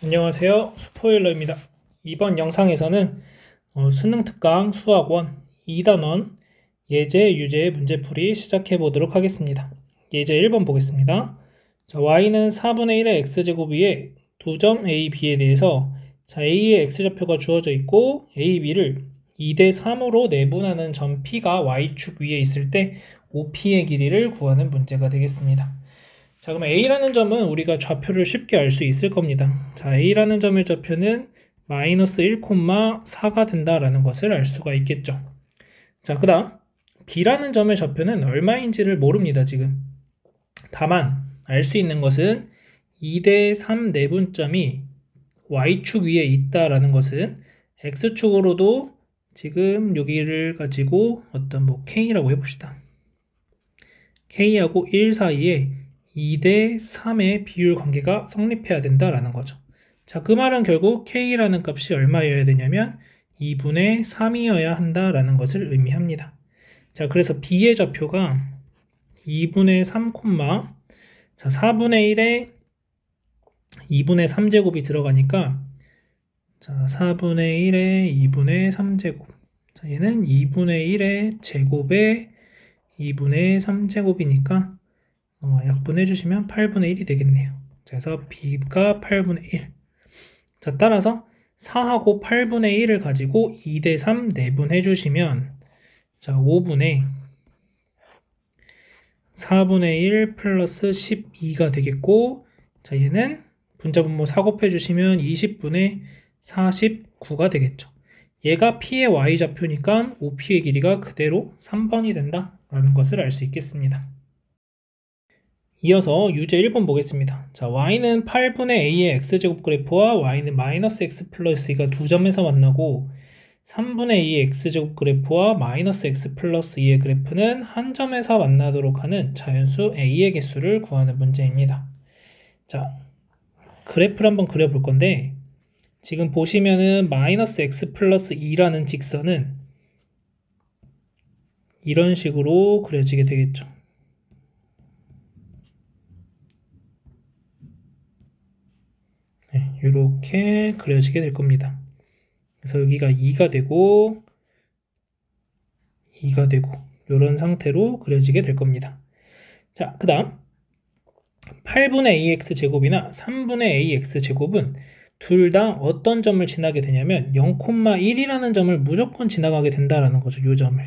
안녕하세요. 스포일러입니다. 이번 영상에서는 수능 특강 수학원 2단원 예제, 유제, 문제풀이 시작해 보도록 하겠습니다. 예제 1번 보겠습니다. 자, y는 4분의 1의 x제곱 위에 2점 a, b에 대해서 자, a의 x좌표가 주어져 있고 a, b를 2대 3으로 내분하는 점 p가 y축 위에 있을 때 OP의 길이를 구하는 문제가 되겠습니다. 자, 그럼 A라는 점은 우리가 좌표를 쉽게 알 수 있을 겁니다. 자, A라는 점의 좌표는 마이너스 1,4가 된다라는 것을 알 수가 있겠죠. 자, 그 다음 B라는 점의 좌표는 얼마인지를 모릅니다, 지금. 다만 알 수 있는 것은 2대 3 내분점이 Y축 위에 있다라는 것은 X축으로도 지금 여기를 가지고 어떤 K라고 해봅시다. K하고 1 사이에 2대 3의 비율 관계가 성립해야 된다라는 거죠. 자, 그 말은 결국 K라는 값이 얼마여야 되냐면 2분의 3이어야 한다라는 것을 의미합니다. 자, 그래서 B의 좌표가 2분의 3, 자, 4분의 1에 2분의 3제곱이 들어가니까 자, 4분의 1에 2분의 3제곱. 자, 얘는 2분의 1의 제곱에 2분의 3제곱이니까 약분해 주시면 8분의 1이 되겠네요. 그래서 B가 8분의 1. 자, 따라서 4하고 8분의 1을 가지고 2대 3 내분해 주시면 자, 5분의 4분의 1 플러스 12가 되겠고 자, 얘는 분자분모 4 곱해 주시면 20분의 49가 되겠죠. 얘가 P의 Y좌표니까 OP의 길이가 그대로 3번이 된다라는 것을 알 수 있겠습니다. 이어서 유제 1번 보겠습니다. 자, y는 8분의 a의 x제곱 그래프와 y는 마이너스 x 플러스 2가 두 점에서 만나고 3분의 a의 x제곱 그래프와 마이너스 x 플러스 2의 그래프는 한 점에서 만나도록 하는 자연수 a의 개수를 구하는 문제입니다. 자, 그래프를 한번 그려볼 건데 지금 보시면은 마이너스 x 플러스 2라는 직선은 이런 식으로 그려지게 되겠죠. 네, 이렇게 그려지게 될 겁니다. 그래서 여기가 2가 되고 2가 되고 이런 상태로 그려지게 될 겁니다. 자, 그 다음 8분의 ax제곱이나 3분의 ax제곱은 둘 다 어떤 점을 지나게 되냐면 0,1이라는 점을 무조건 지나가게 된다라는 거죠. 이 점을.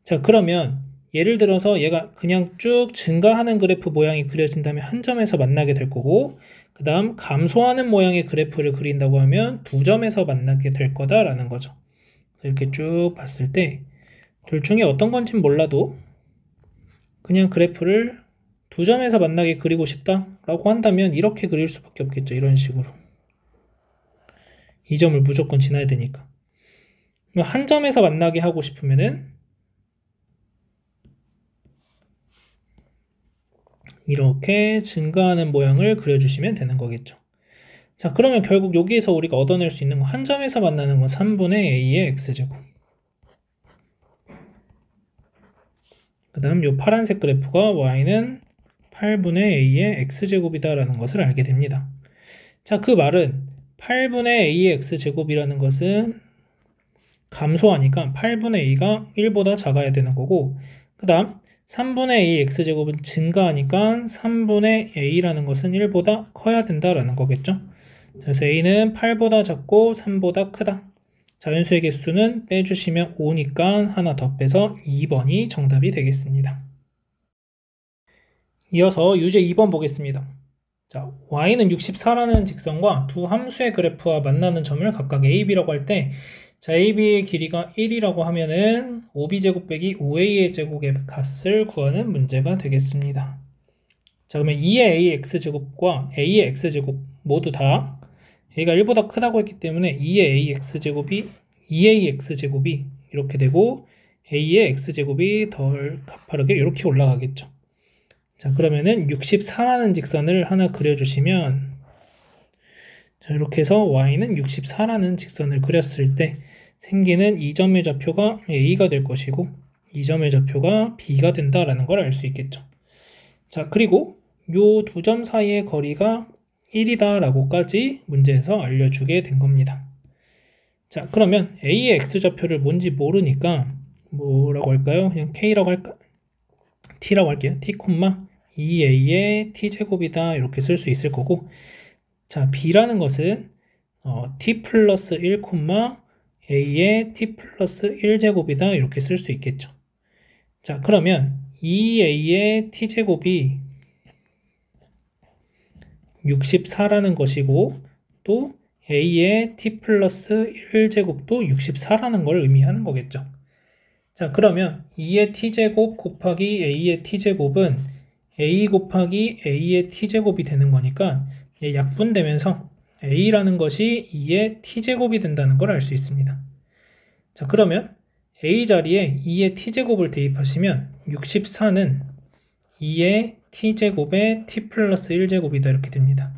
자, 그러면 예를 들어서 얘가 그냥 쭉 증가하는 그래프 모양이 그려진다면 한 점에서 만나게 될 거고 그 다음 감소하는 모양의 그래프를 그린다고 하면 두 점에서 만나게 될 거다라는 거죠. 이렇게 쭉 봤을 때 둘 중에 어떤 건진 몰라도 그냥 그래프를 두 점에서 만나게 그리고 싶다라고 한다면 이렇게 그릴 수밖에 없겠죠. 이런 식으로. 이 점을 무조건 지나야 되니까. 한 점에서 만나게 하고 싶으면은 이렇게 증가하는 모양을 그려주시면 되는 거겠죠. 자, 그러면 결국 여기에서 우리가 얻어낼 수 있는 건 한 점에서 만나는 건 3분의 a의 x제곱. 그 다음 요 파란색 그래프가 y는 8분의 a의 x제곱이다라는 것을 알게 됩니다. 자, 그 말은 8분의 a의 x제곱이라는 것은 감소하니까 8분의 a가 1보다 작아야 되는 거고 그 다음 3분의 a x제곱은 증가하니까 3분의 a라는 것은 1보다 커야 된다라는 거겠죠. 그래서 a는 8보다 작고 3보다 크다. 자연수의 개수는 빼주시면 5니까 하나 더 빼서 2번이 정답이 되겠습니다. 이어서 유제 2번 보겠습니다. 자, y는 64라는 직선과 두 함수의 그래프와 만나는 점을 각각 a, b라고 할 때 자, AB의 길이가 1이라고 하면은 5B제곱 빼기 5A의 제곱의 값을 구하는 문제가 되겠습니다. 자, 그러면 2의 AX제곱과 A의 X제곱 모두 다 A가 1보다 크다고 했기 때문에 2의 X제곱이 이렇게 되고 A의 X제곱이 덜 가파르게 이렇게 올라가겠죠. 자, 그러면은 64라는 직선을 하나 그려주시면 자, 이렇게 해서 Y는 64라는 직선을 그렸을 때 생기는 이 점의 좌표가 A가 될 것이고 이 점의 좌표가 B가 된다라는 걸 알 수 있겠죠. 자, 그리고 요 두 점 사이의 거리가 1이다 라고까지 문제에서 알려주게 된 겁니다. 자, 그러면 A의 X좌표를 뭔지 모르니까 뭐라고 할까요? 그냥 K라고 할까? T라고 할게요. T, 2A의 T제곱이다 이렇게 쓸 수 있을 거고, 자, B라는 것은 T 플러스 1, A의 T 플러스 1제곱이다 이렇게 쓸 수 있겠죠. 자, 그러면 2A의 T제곱이 64라는 것이고, 또 A의 T 플러스 1제곱도 64라는 걸 의미하는 거겠죠. 자, 그러면 2의 T제곱 곱하기 A의 T제곱은 A 곱하기 A의 T제곱이 되는 거니까 약분되면서 A라는 것이 2의 T제곱이 된다는 걸 알 수 있습니다. 자, 그러면 A 자리에 2의 T제곱을 대입하시면 64는 2의 T제곱에 T 플러스 1제곱이다 이렇게 됩니다.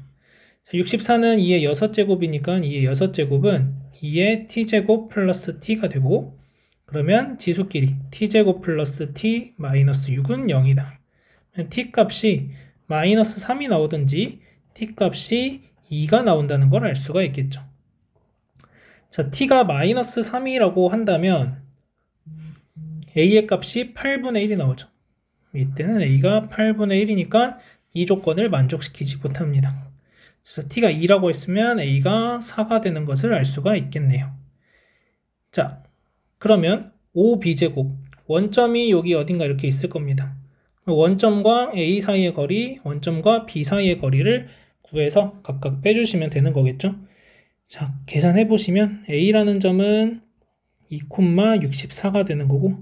64는 2의 6제곱이니까 2의 6제곱은 2의 T제곱 플러스 T가 되고, 그러면 지수끼리 T제곱 플러스 T 마이너스 6은 0이다. T 값이 마이너스 3이 나오든지 T 값이 2가 나온다는 걸 알 수가 있겠죠. 자, T가 마이너스 3이라고 한다면 A의 값이 8분의 1이 나오죠. 이때는 A가 8분의 1이니까 이 조건을 만족시키지 못합니다. 그래서 T가 2라고 했으면 A가 4가 되는 것을 알 수가 있겠네요. 자, 그러면 5B제곱, 원점이 여기 어딘가 이렇게 있을 겁니다. 원점과 A 사이의 거리, 원점과 B 사이의 거리를 구해서 각각 빼주시면 되는 거겠죠. 자, 계산해 보시면 A라는 점은 2,64가 되는 거고,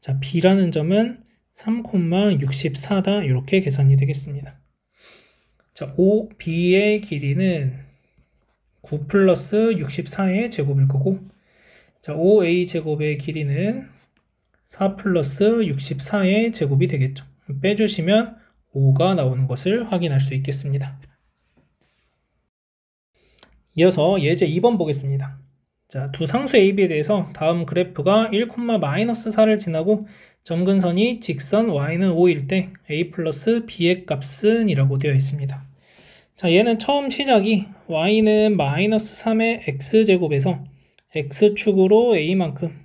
자, B라는 점은 3,64다 이렇게 계산이 되겠습니다. 자, OB의 길이는 9 플러스 64의 제곱일 거고, 자, OA 제곱의 길이는 4 플러스 64의 제곱이 되겠죠. 빼주시면 5가 나오는 것을 확인할 수 있겠습니다. 이어서 예제 2번 보겠습니다. 자, 두 상수 AB에 대해서 다음 그래프가 1,-4를 지나고 점근선이 직선 y는 5일 때 a 플러스 b의 값은 이라고 되어 있습니다. 자, 얘는 처음 시작이 y는 마이너스 3의 x제곱에서 x축으로 a만큼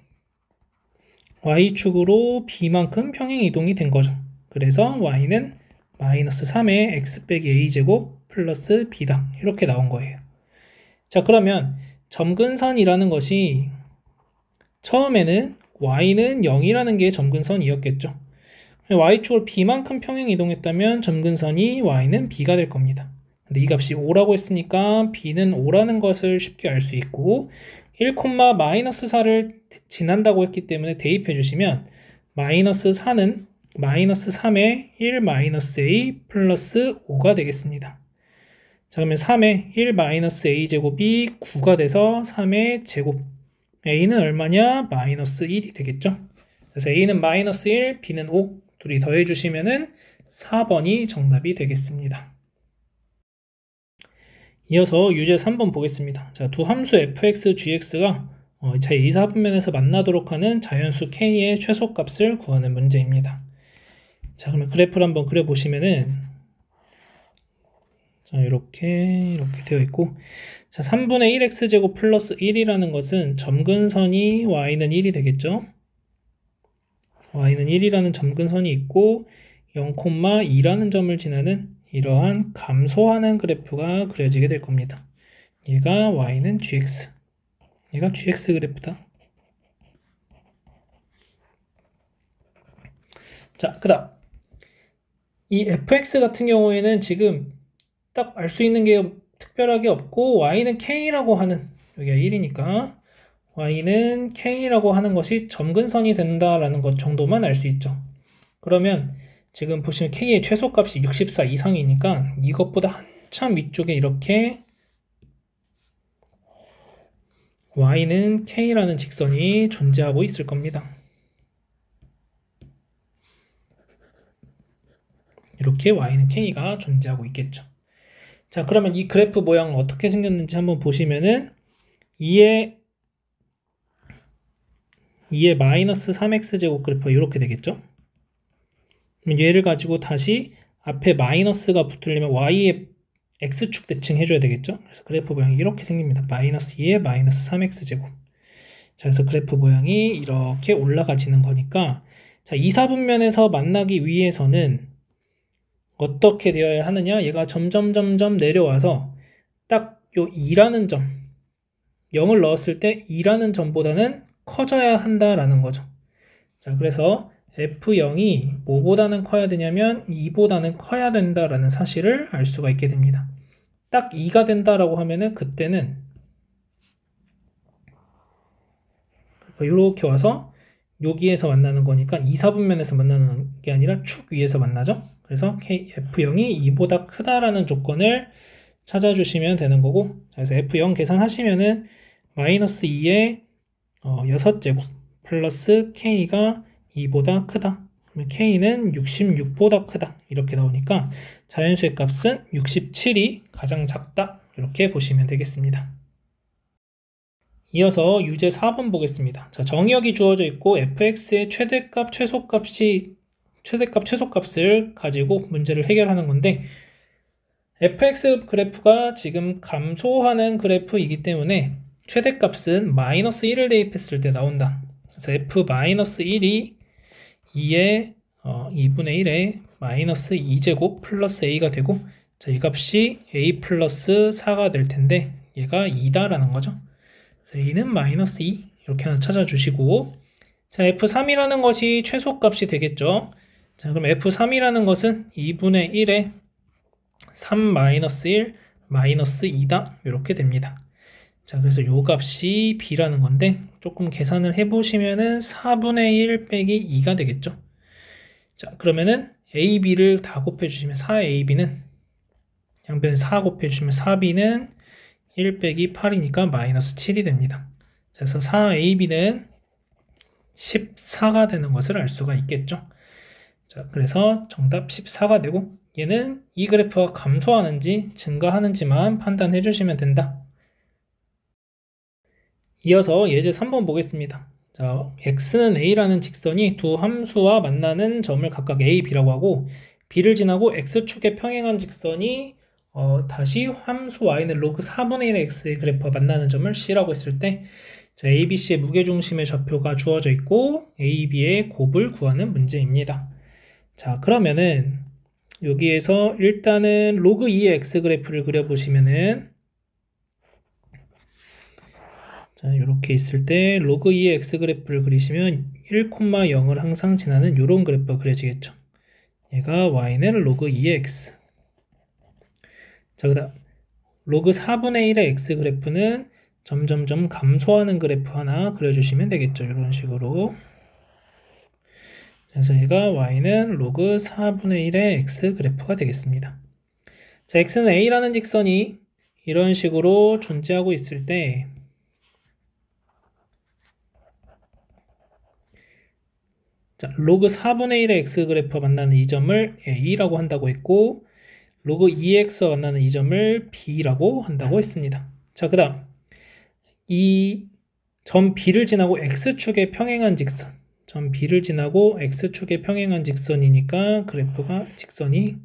y축으로 b만큼 평행 이동이 된 거죠. 그래서 y는 마이너스 3의 x 빼기 a제곱 플러스 b다 이렇게 나온 거예요. 자, 그러면 점근선이라는 것이 처음에는 y는 0이라는 게 점근선이었겠죠. y축으로 b만큼 평행 이동했다면 점근선이 y는 b가 될 겁니다. 근데 이 값이 5라고 했으니까 b는 5라는 것을 쉽게 알 수 있고, 1,-4를 지난다고 했기 때문에 대입해 주시면 마이너스 4는 마이너스 3의 1 마이너스 a 플러스 5가 되겠습니다. 자, 그러면 3의 1 마이너스 a 제곱이 9가 돼서 3의 제곱, a는 얼마냐? 마이너스 1이 되겠죠. 그래서 a는 마이너스 1, b는 5 둘이 더해 주시면은 4번이 정답이 되겠습니다. 이어서 유제 3번 보겠습니다. 자, 두 함수 fx, gx가 제2사분면에서 만나도록 하는 자연수 k의 최소값을 구하는 문제입니다. 자, 그러면 그래프를 한번 그려보시면은, 자, 이렇게 되어 있고, 자, 3분의 1x제곱 플러스 1이라는 것은 점근선이 y는 1이 되겠죠. y는 1이라는 점근선이 있고 0,2라는 점을 지나는 이러한 감소하는 그래프가 그려지게 될 겁니다. 얘가 y는 gx, 얘가 gx 그래프다. 자, 그 다음 이 fx 같은 경우에는 지금 딱 알 수 있는 게 특별하게 없고, y는 k라고 하는, 여기가 1이니까 y는 k라고 하는 것이 점근선이 된다라는 것 정도만 알 수 있죠. 그러면 지금 보시면 k의 최소값이 64 이상이니까 이것보다 한참 위쪽에 이렇게 y는 k라는 직선이 존재하고 있을 겁니다. 이렇게 y는 k가 존재하고 있겠죠. 자, 그러면 이 그래프 모양은 어떻게 생겼는지 한번 보시면은 2의 마이너스 3x제곱 그래프가 이렇게 되겠죠. 얘를 가지고 다시 앞에 마이너스가 붙으려면 y의 x축 대칭 해줘야 되겠죠? 그래서 그래프 모양이 이렇게 생깁니다. 마이너스 2에 마이너스 3x제곱. 자, 그래서 그래프 모양이 이렇게 올라가지는 거니까, 자, 2, 4분면에서 만나기 위해서는 어떻게 되어야 하느냐? 얘가 점점 내려와서 딱 요 2라는 점, 0을 넣었을 때 2라는 점보다는 커져야 한다라는 거죠. 자, 그래서 F0이 뭐보다는 커야 되냐면 2보다는 커야 된다라는 사실을 알 수가 있게 됩니다. 딱 2가 된다라고 하면은 그때는 이렇게 와서 여기에서 만나는 거니까 2, 4분면에서 만나는 게 아니라 축 위에서 만나죠. 그래서 F0이 2보다 크다라는 조건을 찾아주시면 되는 거고, 그래서 F0 계산하시면은 마이너스 2의 6제곱 플러스 K가 2보다 크다. 그러면 K는 66보다 크다. 이렇게 나오니까 자연수의 값은 67이 가장 작다. 이렇게 보시면 되겠습니다. 이어서 유제 4번 보겠습니다. 자, 정의역이 주어져 있고 fx의 최대값, 최소값을 가지고 문제를 해결하는 건데, fx 그래프가 지금 감소하는 그래프이기 때문에 최대값은 마이너스 1을 대입했을 때 나온다. 그래서 f-1이 2의 2분의 1에 마이너스 2제곱 플러스 a가 되고, 자, 이 값이 a 플러스 4가 될 텐데 얘가 2다라는 거죠. 그래서 a는 마이너스 2 이렇게 하나 찾아주시고, 자, f3이라는 것이 최소값이 되겠죠. 자, 그럼 f3이라는 것은 2분의 1에 3 마이너스 1 마이너스 2다 이렇게 됩니다. 자, 그래서 요 값이 b라는 건데 조금 계산을 해보시면은 4분의 1 빼기 2가 되겠죠. 자, 그러면은 a, b를 다 곱해주시면 4ab는 양변에 4 곱해주시면 4b는 1 빼기 8이니까 마이너스 7이 됩니다. 그래서 4ab는 14가 되는 것을 알 수가 있겠죠. 자, 그래서 정답 14가 되고, 얘는 이 그래프가 감소하는지 증가하는지만 판단해 주시면 된다. 이어서 예제 3번 보겠습니다. 자, x는 a라는 직선이 두 함수와 만나는 점을 각각 a, b라고 하고, b를 지나고 x축에 평행한 직선이 다시 함수 y는 로그 4분의 1의 x의 그래프와 만나는 점을 c라고 했을 때, 자, a, b, c의 무게중심의 좌표가 주어져 있고 a, b의 곱을 구하는 문제입니다. 자, 그러면은 여기에서 일단은 로그 2의 x 그래프를 그려보시면은, 자, 이렇게 있을 때 로그 2의 x 그래프를 그리시면 1,0을 항상 지나는 이런 그래프가 그려지겠죠. 얘가 y는 로그 2의 x. 자, 그 다음 로그 4분의 1의 x 그래프는 점점점 감소하는 그래프 하나 그려주시면 되겠죠. 이런 식으로. 그래서 얘가 y는 로그 4분의 1의 x 그래프가 되겠습니다. 자, x는 a라는 직선이 이런 식으로 존재하고 있을 때, 자, 로그 4분의 1의 x 그래프와 만나는 이 점을 a라고 한다고 했고, 로그 2x와 만나는 이 점을 b라고 한다고 했습니다. 자, 그 다음 이 점 b를 지나고 x축에 평행한 직선, 점 b를 지나고 x축에 평행한 직선이니까 그래프가 직선이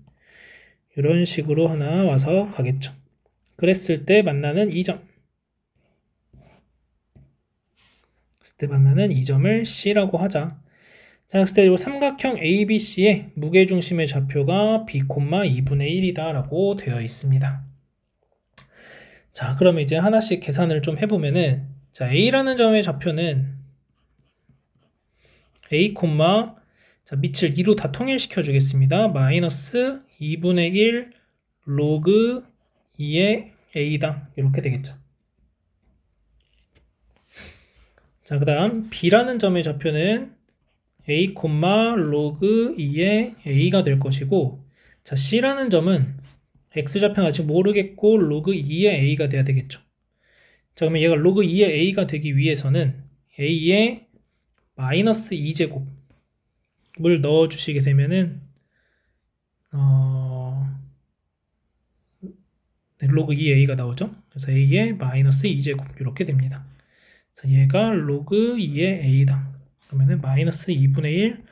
이런 식으로 하나 와서 가겠죠. 그랬을 때 만나는 이 점, 을 c라고 하자. 자, 그랬을 때 이 삼각형 ABC의 무게중심의 좌표가 b, 2분의 1이다 라고 되어 있습니다. 자, 그러면 이제 하나씩 계산을 좀 해보면은, 자, A라는 점의 좌표는 A, 자, 밑을 2로 다 통일시켜 주겠습니다. 마이너스 2분의 1 로그 2의 A다. 이렇게 되겠죠. 자, 그 다음 B라는 점의 좌표는 A, 로그 2의 A가 될 것이고, 자, C라는 점은 X좌표는 아직 모르겠고 로그 2의 A가 돼야 되겠죠. 자, 그러면 얘가 로그 2의 A가 되기 위해서는 A의 마이너스 2제곱을 넣어주시게 되면은 로그 2의 A가 나오죠. 그래서 A의 마이너스 2제곱 이렇게 됩니다. 그래서 얘가 로그 2의 A다. 그러면은 마이너스 2분의 1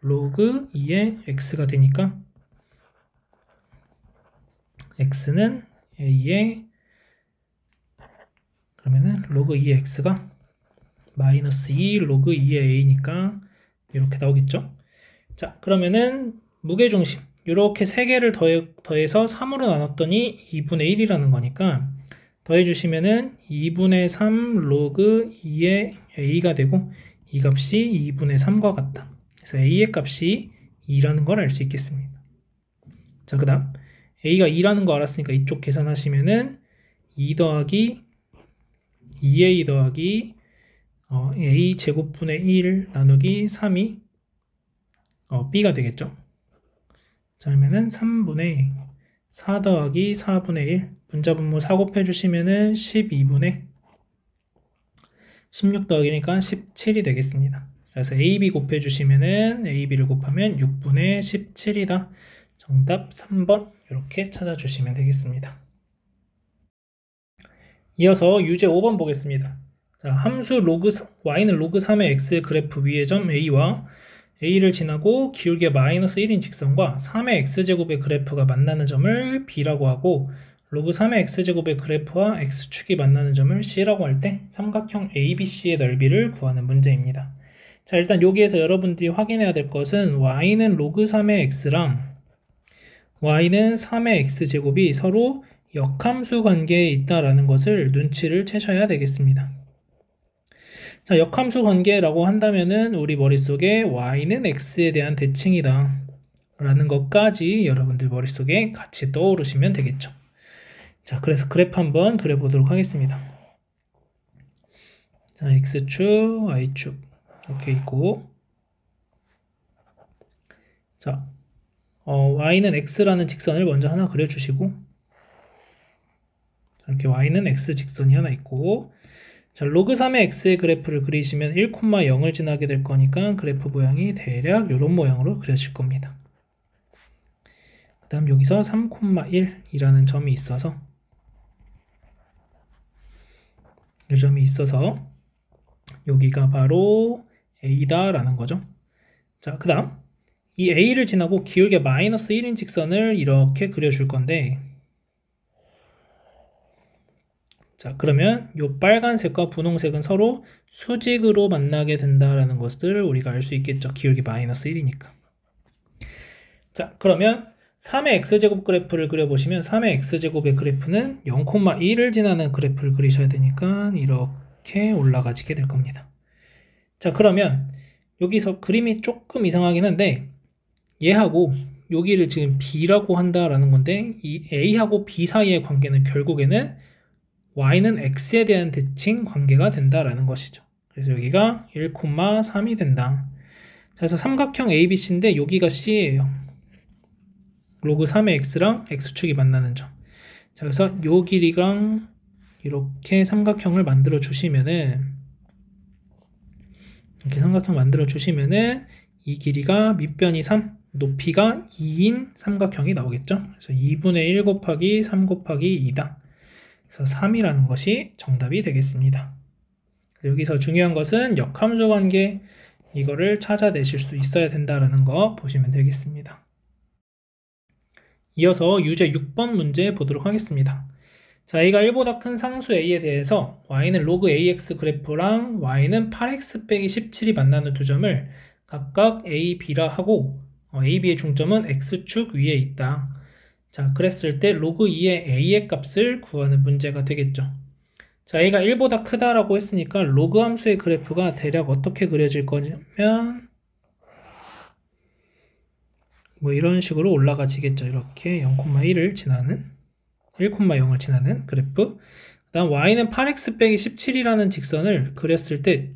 로그 2의 X가 되니까 X는 a의 그러면은 로그 2의 x가 마이너스 2 로그 2의 a니까 이렇게 나오겠죠. 자, 그러면은 무게중심 이렇게 3개를 더해서 3으로 나눴더니 2분의 1이라는 거니까 더해주시면은 2분의 3 로그 2의 a가 되고 이 값이 2분의 3과 같다. 그래서 a의 값이 2라는 걸 알 수 있겠습니다. 자, 그 다음 a가 2라는 거 알았으니까 이쪽 계산하시면은 2 더하기 2a 더하기 a 제곱분의 1 나누기 3이 b가 되겠죠. 자, 그러면은 3분의 4 더하기 4분의 1 분자분모 4 곱해주시면은 12분의 16 더하기니까 17이 되겠습니다. 그래서 AB 곱해주시면은 AB를 곱하면 6분의 17이다. 정답 3번 이렇게 찾아주시면 되겠습니다. 이어서 유제 5번 보겠습니다. 자, 함수 y는 로그 3의 x의 그래프 위의 점 a와 a를 지나고 기울기 마이너스 1인 직선과 3의 x제곱의 그래프가 만나는 점을 b라고 하고 로그 3의 x제곱의 그래프와 x축이 만나는 점을 c라고 할 때 삼각형 ABC의 넓이를 구하는 문제입니다. 자, 일단 여기에서 여러분들이 확인해야 될 것은 y는 로그 3의 x랑 y는 3의 x제곱이 서로 역함수 관계에 있다라는 것을 눈치를 채셔야 되겠습니다. 자, 역함수 관계라고 한다면은 우리 머릿속에 y는 x에 대한 대칭이다 라는 것까지 여러분들 머릿속에 같이 떠오르시면 되겠죠. 자, 그래서 그래프 한번 그려보도록 하겠습니다. 자, x축, y축 이렇게 있고, 자, y는 x라는 직선을 먼저 하나 그려주시고, 이렇게 y는 x 직선이 하나 있고, 자, 로그 3의 x의 그래프를 그리시면 1,0을 지나게 될 거니까 그래프 모양이 대략 이런 모양으로 그려질 겁니다. 그 다음 여기서 3,1이라는 점이 있어서 이 점이 있어서 여기가 바로 a다 라는 거죠. 자, 그 다음 이 a를 지나고 기울기 마이너스 1인 직선을 이렇게 그려줄 건데, 자, 그러면 이 빨간색과 분홍색은 서로 수직으로 만나게 된다라는 것을 우리가 알 수 있겠죠. 기울기 마이너스 1이니까. 자, 그러면 3의 x제곱 그래프를 그려보시면 3의 x제곱의 그래프는 0,1을 지나는 그래프를 그리셔야 되니까 이렇게 올라가지게 될 겁니다. 자, 그러면 여기서 그림이 조금 이상하긴 한데 얘하고 여기를 지금 b라고 한다라는 건데 이 a하고 b 사이의 관계는 결국에는 y는 x에 대한 대칭 관계가 된다라는 것이죠. 그래서 여기가 1,3이 된다. 자, 그래서 삼각형 ABC인데 여기가 C예요. 로그 3의 x랑 x축이 만나는 점. 자, 그래서 요 길이랑 이렇게 삼각형을 만들어 주시면은, 이렇게 삼각형 만들어 주시면은 이 길이가 밑변이 3, 높이가 2인 삼각형이 나오겠죠. 그래서 2분의 1 곱하기 3 곱하기 2다. 그래서 3이라는 것이 정답이 되겠습니다. 여기서 중요한 것은 역함수 관계, 이거를 찾아내실 수 있어야 된다라는 거 보시면 되겠습니다. 이어서 유제 6번 문제 보도록 하겠습니다. 자, a가 1보다 큰 상수 a에 대해서 y는 로그 ax 그래프랑 y는 8x 빼기 17이 만나는 두 점을 각각 a, b라 하고 a, b의 중점은 x축 위에 있다. 자, 그랬을 때 로그 2의 a의 값을 구하는 문제가 되겠죠. 자, a가 1보다 크다라고 했으니까 로그 함수의 그래프가 대략 어떻게 그려질 거냐면 뭐 이런 식으로 올라가지겠죠. 이렇게 0,1을 지나는 1,0을 지나는 그래프. 그 다음 y는 8x 빼기 17이라는 직선을 그렸을 때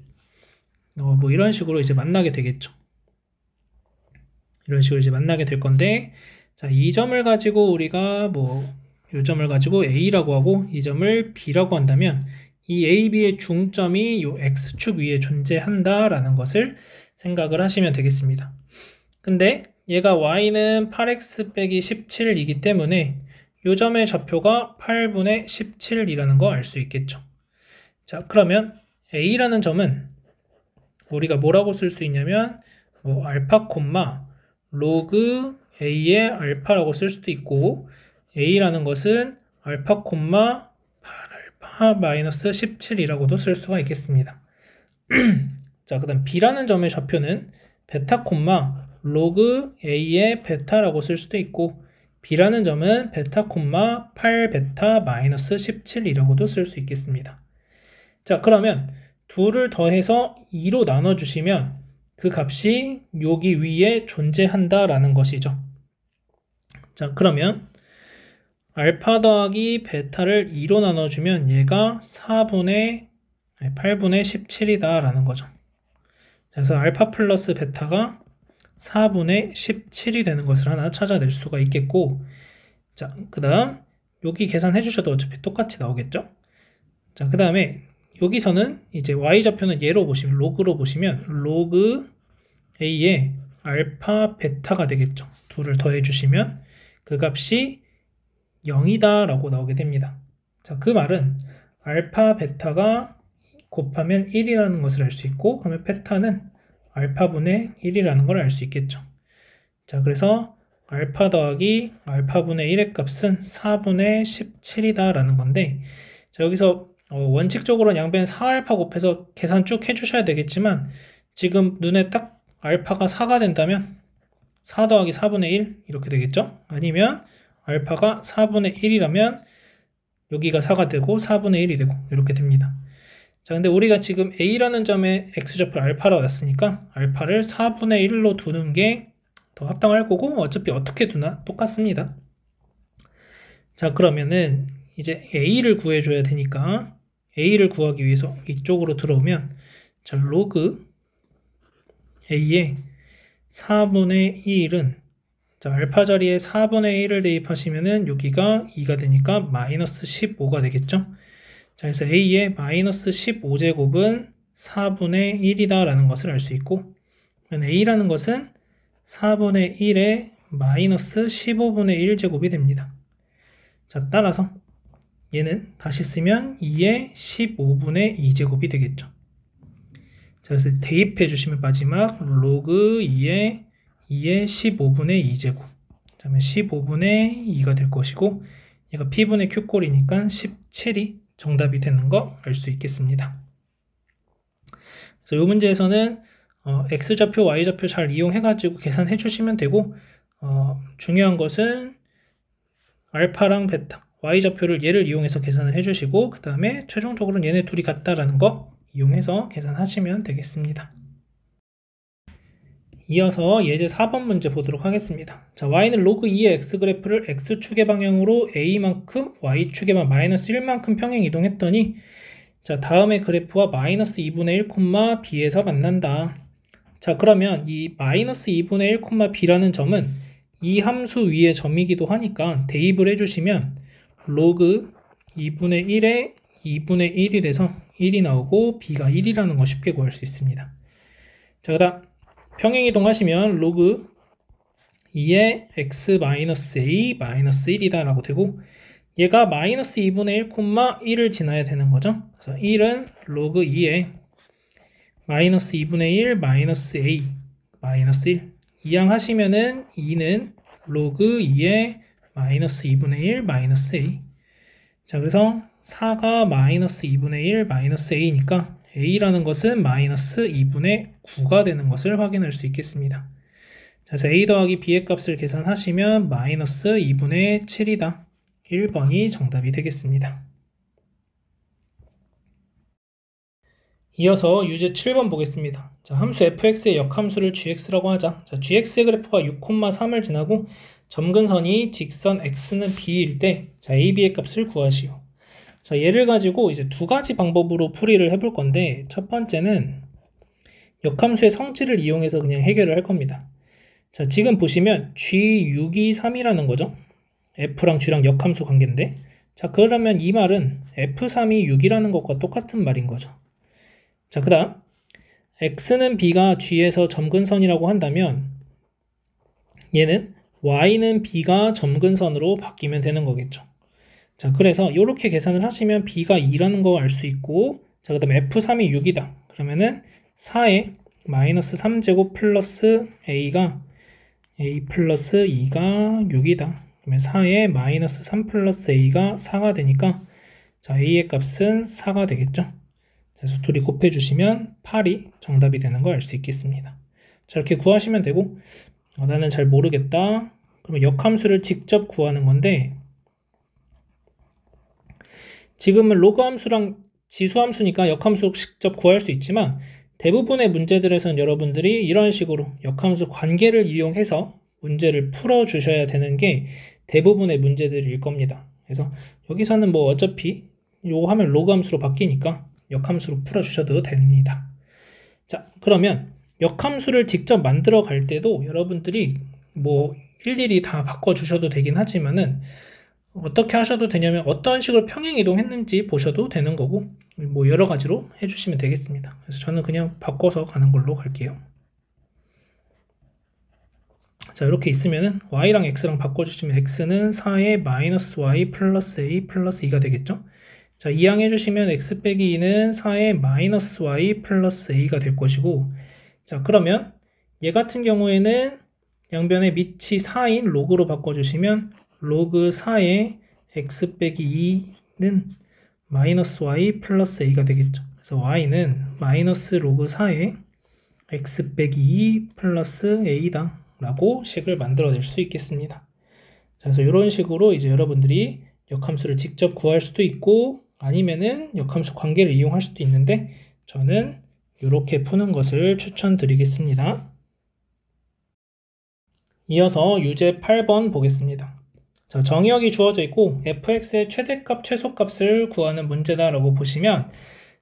뭐 이런 식으로 이제 만나게 되겠죠. 이런 식으로 이제 만나게 될 건데, 자, 이 점을 가지고 우리가 이 점을 가지고 a라고 하고 이 점을 b라고 한다면 이 a, b의 중점이 이 x축 위에 존재한다라는 것을 생각을 하시면 되겠습니다. 근데 얘가 y는 8x 빼기 17이기 때문에 이 점의 좌표가 8분의 17이라는 거 알 수 있겠죠. 자, 그러면 a라는 점은 우리가 뭐라고 쓸 수 있냐면 알파 콤마 로그 a의 알파라고 쓸 수도 있고, a라는 것은 알파 콤마 8알파 마이너스 17이라고도 쓸 수가 있겠습니다. 자, 그 다음 B라는 점의 좌표는 베타 콤마 로그 A의 베타라고 쓸 수도 있고, B라는 점은 베타 콤마 8베타 마이너스 17이라고도 쓸 수 있겠습니다. 자, 그러면 둘을 더해서 2로 나눠주시면 그 값이 여기 위에 존재한다라는 것이죠. 자, 그러면 알파 더하기 베타를 2로 나눠주면 얘가 8분의 17이다 라는 거죠. 그래서 알파 플러스 베타가 4분의 17이 되는 것을 하나 찾아낼 수가 있겠고, 자, 그 다음 여기 계산해 주셔도 어차피 똑같이 나오겠죠. 자, 그 다음에 여기서는 이제 y좌표는 얘로 보시면, 로그로 보시면 로그 a의 알파 베타가 되겠죠. 둘을 더해 주시면 그 값이 0이다 라고 나오게 됩니다. 자, 그 말은 알파 베타가 곱하면 1이라는 것을 알 수 있고, 그러면 베타는 알파분의 1이라는 걸 알 수 있겠죠. 자, 그래서 알파 더하기 알파분의 1의 값은 4분의 17이다 라는 건데, 자, 여기서 원칙적으로는 양변 4알파 곱해서 계산 쭉 해주셔야 되겠지만, 지금 눈에 딱 알파가 4가 된다면 4 더하기 4분의 1 이렇게 되겠죠. 아니면 알파가 4분의 1이라면 여기가 4가 되고 4분의 1이 되고 이렇게 됩니다. 자, 근데 우리가 지금 A라는 점에 X좌표를 알파라고 놨으니까 알파를 4분의 1로 두는 게 더 합당할 거고, 어차피 어떻게 두나 똑같습니다. 자, 그러면은 이제 A를 구해줘야 되니까 A를 구하기 위해서 이쪽으로 들어오면, 자, 로그 A의 4분의 1은, 자, 알파 자리에 4분의 1을 대입하시면은 여기가 2가 되니까 마이너스 15가 되겠죠. 자, 그래서 A의 마이너스 15제곱은 4분의 1이다 라는 것을 알 수 있고, A라는 것은 4분의 1에 마이너스 15분의 1제곱이 됩니다. 자, 따라서 얘는 다시 쓰면 2의 15분의 2제곱이 되겠죠. 자, 그래서 대입해 주시면 마지막 로그 2의 15분의 2제곱, 그 다음에 15분의 2가 될 것이고, 얘가 P분의 Q꼴이니까 17이 정답이 되는 거 알 수 있겠습니다. 그래서 이 문제에서는 X좌표, Y좌표 잘 이용해가지고 계산해 주시면 되고, 중요한 것은 알파랑 베타, Y좌표를 얘를 이용해서 계산을 해주시고, 그 다음에 최종적으로는 얘네 둘이 같다라는 거 이용해서 계산하시면 되겠습니다. 이어서 예제 4번 문제 보도록 하겠습니다. 자, y는 로그 2의 x그래프를 x축의 방향으로 a만큼 y축에만 마이너스 1만큼 평행 이동했더니, 자, 다음의 그래프와 마이너스 2분의 1, b에서 만난다. 자, 그러면 이 마이너스 2분의 1, b라는 점은 이 함수 위의 점이기도 하니까 대입을 해주시면 로그 2분의 1에 2분의 1이 돼서 1이 나오고 b가 1이라는 거 쉽게 구할 수 있습니다. 자, 그 다음 평행이동 하시면 로그 2의 x-a 마이너스 1이다 라고 되고, 얘가 마이너스 2분의 1, 1을 지나야 되는 거죠. 그래서 1은 로그 2의 마이너스 2분의 1 마이너스 a 마이너스 1 이항하시면은 2는 로그 2의 마이너스 2분의 1 마이너스 a. 자, 그래서 4가 마이너스 2분의 1 마이너스 a니까 a라는 것은 마이너스 2분의 9가 되는 것을 확인할 수 있겠습니다. 자, 그래서 a 더하기 b의 값을 계산하시면 마이너스 2분의 7이다. 1번이 정답이 되겠습니다. 이어서 유제 7번 보겠습니다. 자, 함수 fx의 역함수를 gx라고 하자. 자, gx의 그래프가 6,3을 지나고 점근선이 직선 x는 b일 때, 자, a, b의 값을 구하시오. 자, 얘를 가지고 이제 두 가지 방법으로 풀이를 해볼 건데, 첫 번째는 역함수의 성질을 이용해서 그냥 해결을 할 겁니다. 자, 지금 보시면 G623이라는 거죠. F랑 G랑 역함수 관계인데, 자, 그러면 이 말은 F3이 6이라는 것과 똑같은 말인 거죠. 자, 그 다음 X는 B가 G에서 점근선이라고 한다면 얘는 Y는 B가 점근선으로 바뀌면 되는 거겠죠. 자, 그래서 이렇게 계산을 하시면 B가 2라는 거 알 수 있고, 자, 그 다음에 F3이 6이다. 그러면은 4에 마이너스 3제곱 플러스 A가 A 플러스 2가 6이다. 그러면 4에 마이너스 3 플러스 a가 4가 되니까 자, a의 값은 4가 되겠죠. 그래서 둘이 곱해주시면 8이 정답이 되는 걸 알 수 있겠습니다. 자, 이렇게 구하시면 되고 나는 잘 모르겠다. 그러면 역함수를 직접 구하는 건데 지금은 로그 함수랑 지수 함수니까 역함수 직접 구할 수 있지만 대부분의 문제들에서는 여러분들이 이런 식으로 역함수 관계를 이용해서 문제를 풀어주셔야 되는 게 대부분의 문제들일 겁니다. 그래서 여기서는 뭐 어차피 요거 하면 로그 함수로 바뀌니까 역함수로 풀어주셔도 됩니다. 자, 그러면 역함수를 직접 만들어 갈 때도 여러분들이 뭐 일일이 다 바꿔주셔도 되긴 하지만은 어떻게 하셔도 되냐면 어떤 식으로 평행 이동했는지 보셔도 되는 거고 뭐 여러 가지로 해주시면 되겠습니다. 그래서 저는 그냥 바꿔서 가는 걸로 갈게요. 자, 이렇게 있으면은 y랑 x랑 바꿔주시면 x는 4에 마이너스 y 플러스 a 플러스 2가 되겠죠. 자, 이항해주시면 x 빼기 2는 4에 마이너스 y 플러스 a가 될 것이고 자, 그러면 얘 같은 경우에는 양변의 밑이 4인 로그로 바꿔주시면 로그 4의 x 빼기 2는 마이너스 y 플러스 a가 되겠죠. 그래서 y는 마이너스 로그 4의 x 빼기 2 플러스 a다 라고 식을 만들어낼 수 있겠습니다. 자, 그래서 이런 식으로 이제 여러분들이 역함수를 직접 구할 수도 있고 아니면은 역함수 관계를 이용할 수도 있는데 저는 이렇게 푸는 것을 추천드리겠습니다. 이어서 유제 8번 보겠습니다. 자, 정의역이 주어져 있고 fx의 최대값, 최소값을 구하는 문제다라고 보시면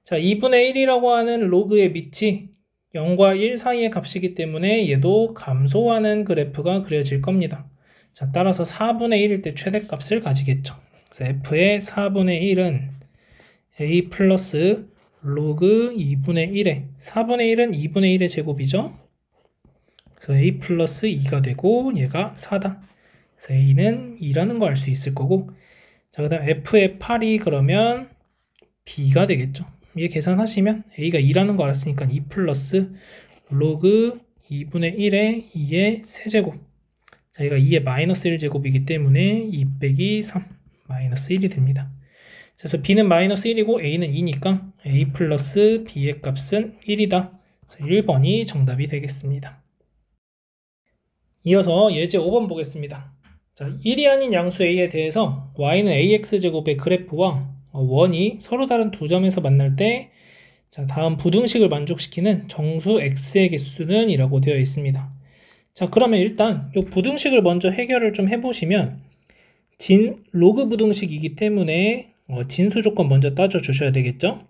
자, 2분의 1이라고 하는 로그의 밑이 0과 1 사이의 값이기 때문에 얘도 감소하는 그래프가 그려질 겁니다. 자, 따라서 4분의 1일 때 최대값을 가지겠죠. 그래서 f의 4분의 1은 a 플러스 로그 2분의 1에 4분의 1은 2분의 1의 제곱이죠. 그래서 a 플러스 2가 되고 얘가 4다. 그래서 a는 2라는 거 알 수 있을 거고 자, 그 다음 f의 8이 그러면 b가 되겠죠. 얘 계산하시면 a가 2라는 거 알았으니까 2 플러스 로그 2분의 1에 2의 세제곱 자, 얘가 2의 마이너스 1제곱이기 때문에 2 빼기 3 마이너스 1이 됩니다. 그래서 b는 마이너스 1이고 a는 2니까 a 플러스 b의 값은 1이다. 그래서 1번이 정답이 되겠습니다. 이어서 예제 5번 보겠습니다. 자, 1이 아닌 양수 a에 대해서 y는 ax제곱의 그래프와 원이 서로 다른 두 점에서 만날 때 자, 다음 부등식을 만족시키는 정수 x의 개수는 이라고 되어 있습니다. 자, 그러면 일단 이 부등식을 먼저 해결을 좀 해보시면 로그 부등식이기 때문에 진수 조건 먼저 따져 주셔야 되겠죠.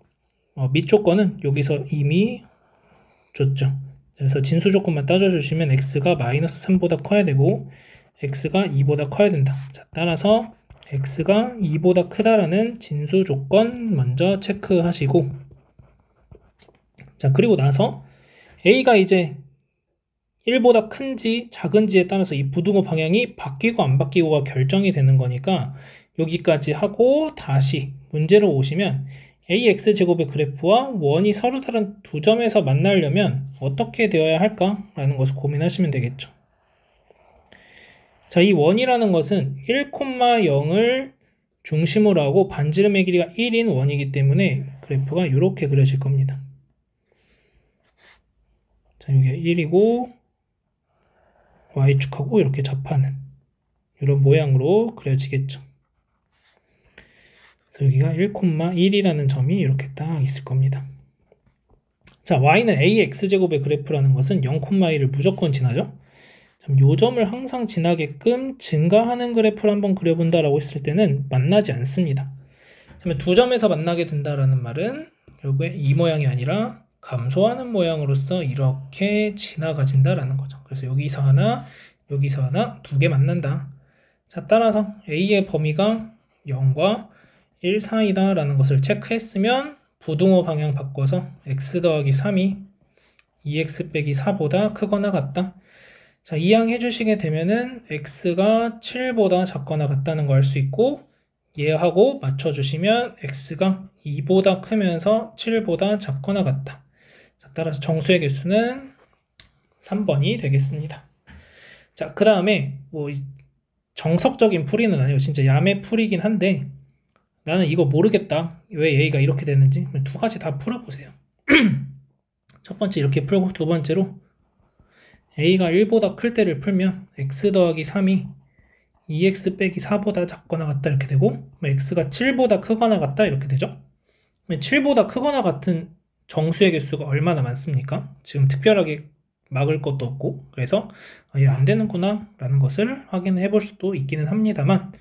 밑 조건은 여기서 이미 줬죠. 그래서 진수 조건만 따져주시면 x가 마이너스 3보다 커야 되고 x가 2보다 커야 된다. 자, 따라서 x가 2보다 크다라는 진수 조건 먼저 체크하시고 자, 그리고 나서 a가 이제 1보다 큰지 작은지에 따라서 이 부등호 방향이 바뀌고 안 바뀌고가 결정이 되는 거니까 여기까지 하고 다시 문제로 오시면 ax제곱의 그래프와 원이 서로 다른 두 점에서 만나려면 어떻게 되어야 할까라는 것을 고민하시면 되겠죠. 자, 이 원이라는 것은 1,0을 중심으로 하고 반지름의 길이가 1인 원이기 때문에 그래프가 이렇게 그려질 겁니다. 자, 여기가 1이고 y축하고 이렇게 접하는 이런 모양으로 그려지겠죠. 그래서 여기가 1,1이라는 점이 이렇게 딱 있을 겁니다. 자, y는 ax제곱의 그래프라는 것은 0,1을 무조건 지나죠. 요 점을 항상 지나게끔 증가하는 그래프를 한번 그려본다라고 했을 때는 만나지 않습니다. 그러면 두 점에서 만나게 된다라는 말은 결국에 이 모양이 아니라 감소하는 모양으로서 이렇게 지나가진다라는 거죠. 그래서 여기서 하나, 여기서 하나, 두 개 만난다. 자, 따라서 a의 범위가 0과 1 사이다 라는 것을 체크했으면 부등호 방향 바꿔서 x 더하기 3이 2x 빼기 4보다 크거나 같다. 자, 이항 해주시게 되면은 x가 7보다 작거나 같다는 걸 알 수 있고 얘하고 맞춰주시면 x가 2보다 크면서 7보다 작거나 같다. 자, 따라서 정수의 개수는 3번이 되겠습니다. 자, 그 다음에 뭐 정석적인 풀이는 아니고 진짜 야매 풀이긴 한데 나는 이거 모르겠다. 왜 A가 이렇게 되는지 두 가지 다 풀어보세요. 첫 번째 이렇게 풀고 두 번째로 A가 1보다 클 때를 풀면 x 더하기 3이 2x 빼기 4보다 작거나 같다 이렇게 되고 x가 7보다 크거나 같다 이렇게 되죠. 7보다 크거나 같은 정수의 개수가 얼마나 많습니까? 지금 특별하게 막을 것도 없고 그래서 얘 안 되는구나 라는 것을 확인해 볼 수도 있기는 합니다만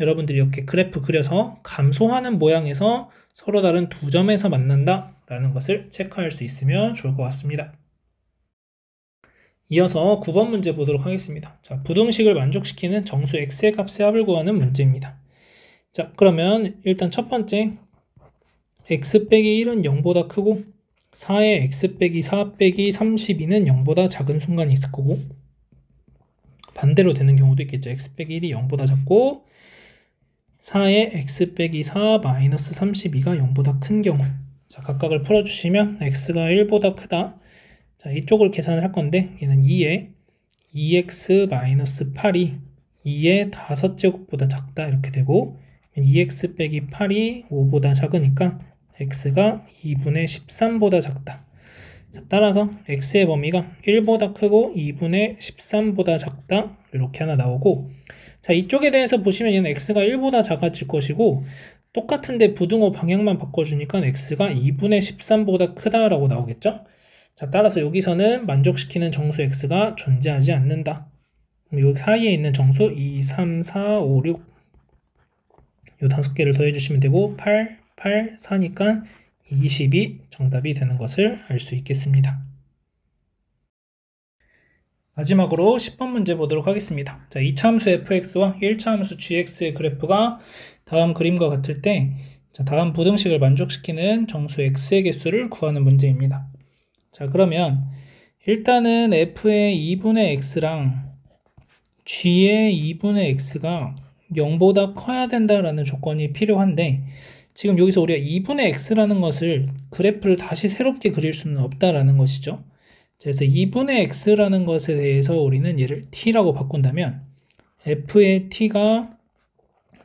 여러분들이 이렇게 그래프 그려서 감소하는 모양에서 서로 다른 두 점에서 만난다 라는 것을 체크할 수 있으면 좋을 것 같습니다. 이어서 9번 문제 보도록 하겠습니다. 자, 부등식을 만족시키는 정수 x의 값의 합을 구하는 문제입니다. 자, 그러면 일단 첫 번째 x 빼기 1은 0보다 크고 4의 x 빼기 4 빼기 32는 0보다 작은 순간이 있을 거고 반대로 되는 경우도 있겠죠. x 빼기 1이 0보다 작고 4의 x 빼기 4 마이너스 32가 0보다 큰 경우 자, 각각을 풀어주시면 x가 1보다 크다. 자, 이쪽을 계산을 할 건데 얘는 2의 2x 마이너스 8이 2의 5제곱보다 작다 이렇게 되고 2x 빼기 8이 5보다 작으니까 x가 2분의 13보다 작다. 자, 따라서 x의 범위가 1보다 크고 2분의 13보다 작다 이렇게 하나 나오고 자, 이쪽에 대해서 보시면 얘는 x가 1보다 작아질 것이고 똑같은데 부등호 방향만 바꿔주니까 x가 2분의 13보다 크다라고 나오겠죠? 자, 따라서 여기서는 만족시키는 정수 x가 존재하지 않는다. 그럼 여기 사이에 있는 정수 2, 3, 4, 5, 6 요 5개를 더해주시면 되고 8, 8, 4니까 20이 정답이 되는 것을 알 수 있겠습니다. 마지막으로 10번 문제 보도록 하겠습니다. 자, 2차 함수 fx와 1차 함수 gx의 그래프가 다음 그림과 같을 때 자, 다음 부등식을 만족시키는 정수 x의 개수를 구하는 문제입니다. 자, 그러면 일단은 f의 2분의 x랑 g의 2분의 x가 0보다 커야 된다라는 조건이 필요한데 지금 여기서 우리가 2분의 x라는 것을 그래프를 다시 새롭게 그릴 수는 없다라는 것이죠. 그래서 2분의 x라는 것에 대해서 우리는 얘를 t라고 바꾼다면 f의 t가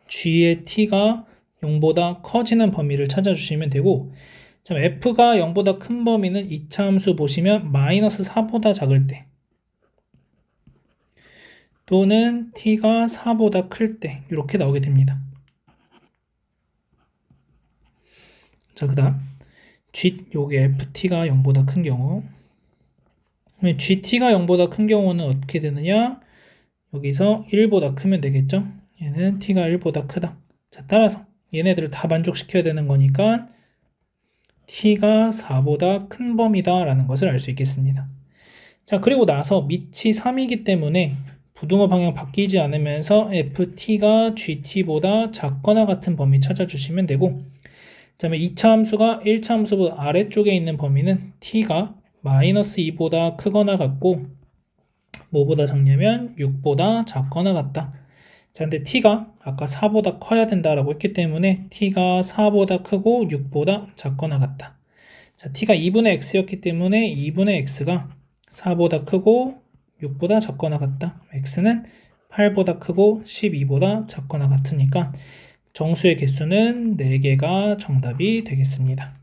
g의 t가 0보다 커지는 범위를 찾아주시면 되고 자, f가 0보다 큰 범위는 2차 함수 보시면 마이너스 4보다 작을 때 또는 t가 4보다 클 때 이렇게 나오게 됩니다. 자, 그 다음 요게 ft가 0보다 큰 경우 gt가 0보다 큰 경우는 어떻게 되느냐 여기서 1보다 크면 되겠죠. 얘는 t가 1보다 크다. 자, 따라서 얘네들을 다 만족시켜야 되는 거니까 t가 4보다 큰 범위다 라는 것을 알 수 있겠습니다. 자, 그리고 나서 밑이 3이기 때문에 부등호 방향 바뀌지 않으면서 ft가 gt보다 작거나 같은 범위 찾아주시면 되고 그 다음에 2차 함수가 1차 함수보다 아래쪽에 있는 범위는 t가 마이너스 2보다 크거나 같고 뭐보다 작냐면 6보다 작거나 같다. 자, 근데 t가 아까 4보다 커야 된다라고 했기 때문에 t가 4보다 크고 6보다 작거나 같다. 자, t가 2분의 x였기 때문에 2분의 x가 4보다 크고 6보다 작거나 같다. x는 8보다 크고 12보다 작거나 같으니까 정수의 개수는 4개가 정답이 되겠습니다.